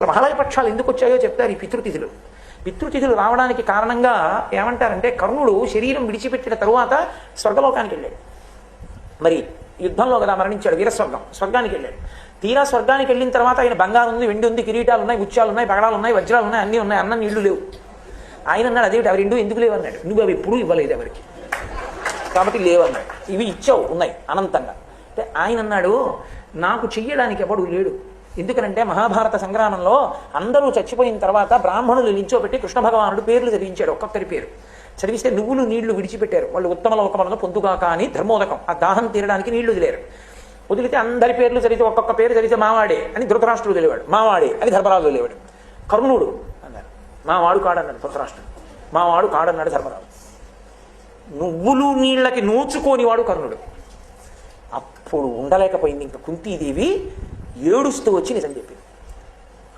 మహాలయ పక్షాలు ఎందుకు వచ్చాయో చెప్తారు ఈ పితృతిథులు. పితృతిథులు రావడానికి కారణంగా ఏమంటారంటే, కర్ణుడు శరీరం విడిచిపెట్టిన తరువాత స్వర్గలోకానికి వెళ్ళాడు. మరి యుద్ధంలో కదా మరణించాడు, వీరస్వర్గం, స్వర్గానికి వెళ్ళాడు. తీరా స్వర్గానికి వెళ్ళిన తర్వాత ఆయన బంగారం ఉంది, వెండి ఉంది, కిరీటాలు ఉన్నాయి, ముత్యాలు ఉన్నాయి, పగడాలు ఉన్నాయి, వజ్రాలు ఉన్నాయి, అన్నీ ఉన్నాయి, అన్న నీళ్లు లేవు. ఆయన అన్నాడు, అదేమిటి అవి రెండు ఎందుకు లేవు అన్నాడు. నువ్వు అవి ఎప్పుడూ ఇవ్వలేదు ఎవరికి, కాబట్టి లేవన్నాడు. ఇవి ఇచ్చావు, ఉన్నాయి అనంతంగా. అంటే ఆయన అన్నాడు, నాకు చెయ్యడానికి ఎవడు లేడు. ఎందుకనంటే మహాభారత సంగ్రామంలో అందరూ చచ్చిపోయిన తర్వాత బ్రాహ్మణులు నిల్చోబెట్టి కృష్ణ భగవానుడు పేర్లు చదివించాడు, ఒక్కొక్కరి పేరు చదివిస్తే నువ్వులు నీళ్లు విడిచిపెట్టారు. వాళ్ళు ఉత్తమ లోకములను పొందుగాక అని ధర్మోదకం, ఆ దాహం తీరడానికి నీళ్లు వదిలేరు. వదిలితే అందరి పేర్లు చదివితే ఒక్కొక్క పేరు చదివితే మావాడే అని ధృతరాష్ట్రుడు తెలివాడు, మావాడే అని ధర్మరాజు తెలివాడు. కర్ణుడు అన్నారు, మావాడు కాడన్నాడు ధృతరాష్ట్రుడు, మావాడు కాడన్నాడు ధర్మరాజు. నువ్వులు నీళ్ళకి నోచుకోని వాడు కర్ణుడు. అప్పుడు ఉండలేకపోయింది ఇంకా కుంతీదేవి, ఏడుస్తూ వచ్చి నిజం చెప్పింది.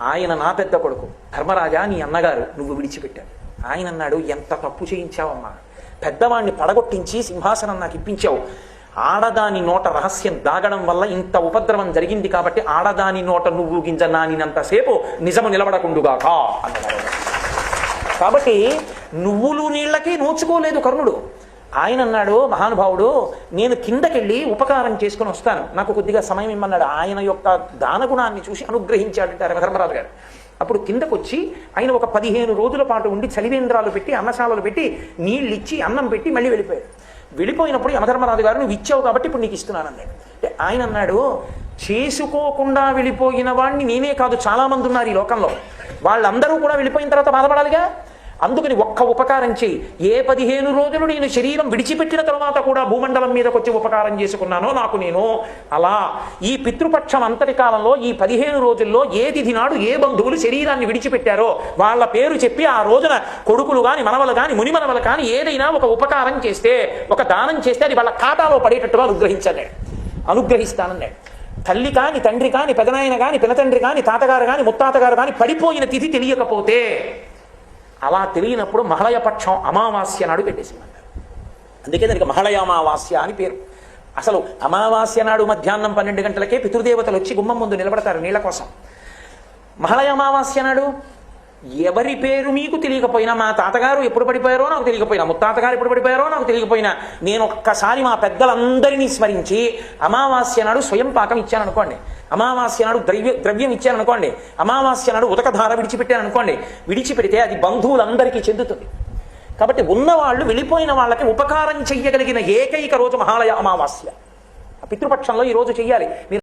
ఆయన నా పెద్ద కొడుకు ధర్మరాజా, నీ అన్నగారు నువ్వు విడిచిపెట్టావు. ఆయన అన్నాడు, ఎంత తప్పు చేయించావమ్మా, పెద్దవాణ్ణి పడగొట్టించి సింహాసనం నాకు ఇప్పించావు. ఆడదాని నోట రహస్యం దాగడం వల్ల ఇంత ఉపద్రవం జరిగింది కాబట్టి ఆడదాని నోట నువ్వు గింజ నానినంతసేపు నిజము నిలబడకుండుగాక అన్నగారు. కాబట్టి నువ్వులు నీళ్ళకి నోచుకోలేదు కర్ణుడు. ఆయన అన్నాడు, మహానుభావుడు, నేను కిందకెళ్ళి ఉపకారం చేసుకుని వస్తాను, నాకు కొద్దిగా సమయం ఇమ్మన్నాడు. ఆయన యొక్క దానగుణాన్ని చూసి అనుగ్రహించాడంటారు ధర్మరాజు గారు. అప్పుడు కిందకు వచ్చి ఆయన ఒక 15 రోజుల పాటు ఉండి చలివేంద్రాలు పెట్టి, అన్నశాలలు పెట్టి, నీళ్ళు ఇచ్చి, అన్నం పెట్టి మళ్ళీ వెళ్ళిపోయాడు. వెళ్ళిపోయినప్పుడు యమధర్మరాజు గారు, నువ్వు ఇచ్చావు కాబట్టి ఇప్పుడు నీకు ఇస్తున్నాను అన్నాడు. అంటే ఆయన అన్నాడు, చేసుకోకుండా వెళ్ళిపోయిన వాడిని నేనే కాదు, చాలా మంది ఉన్నారు ఈ లోకంలో, వాళ్ళందరూ కూడా వెళ్ళిపోయిన తర్వాత బాధపడాలిగా. అందుకని ఒక్క ఉపకారం చేయి. ఏ 15 రోజులు నేను శరీరం విడిచిపెట్టిన తర్వాత కూడా భూమండలం మీదకి వచ్చి ఉపకారం చేసుకున్నానో నాకు నేను, అలా ఈ పితృపక్షం అంతటి కాలంలో ఈ 15 రోజుల్లో ఏ తిథి నాడు ఏ బంధువులు శరీరాన్ని విడిచిపెట్టారో వాళ్ళ పేరు చెప్పి ఆ రోజున కొడుకులు కానీ మనవలు కానీ మునిమనవలు కానీ ఏదైనా ఒక ఉపకారం చేస్తే, ఒక దానం చేస్తే అది వాళ్ళ ఖాతాలో పడేటట్టుగా అనుగ్రహిస్తానన్నాడు. తల్లి కాని, తండ్రి కాని, పెదనాయన కాని, పినతండ్రి కాని, తాతగారు కాని, ముత్తాతగారు కాని పడిపోయిన తిథి తెలియకపోతే, అలా తెలియనప్పుడు మహళయపక్షం అమావాస్య నాడు పెట్టేసిందంటారు. అందుకే దానికి మహళయ అమావాస్య అని పేరు. అసలు అమావాస్య నాడు మధ్యాహ్నం 12 గంటలకే పితృదేవతలు వచ్చి గుమ్మం ముందు నిలబడతారు నీళ్ల కోసం. మహళయ అమావాస్య నాడు ఎవరి పేరు మీకు తెలియకపోయినా, మా తాతగారు ఎప్పుడు పడిపోయారో నాకు తెలియకపోయినా, ముత్తాతగారు ఎప్పుడు పడిపోయారో నాకు తెలియకపోయినా, నేను ఒక్కసారి మా పెద్దలందరినీ స్మరించి అమావాస్య నాడు స్వయం పాకం ఇచ్చాను అనుకోండి, అమావాస్య నాడు ద్రవ్యం ఇచ్చాను అనుకోండి, అమావాస్య నాడు ఉదకధార విడిచిపెట్టాను అనుకోండి, విడిచిపెడితే అది బంధువులందరికీ చెందుతుంది. కాబట్టి ఉన్నవాళ్ళు వెళ్ళిపోయిన వాళ్ళకి ఉపకారం చెయ్యగలిగిన ఏకైక రోజు మహాలయ అమావాస్య. ఆ పితృపక్షంలో ఈ రోజు చెయ్యాలి.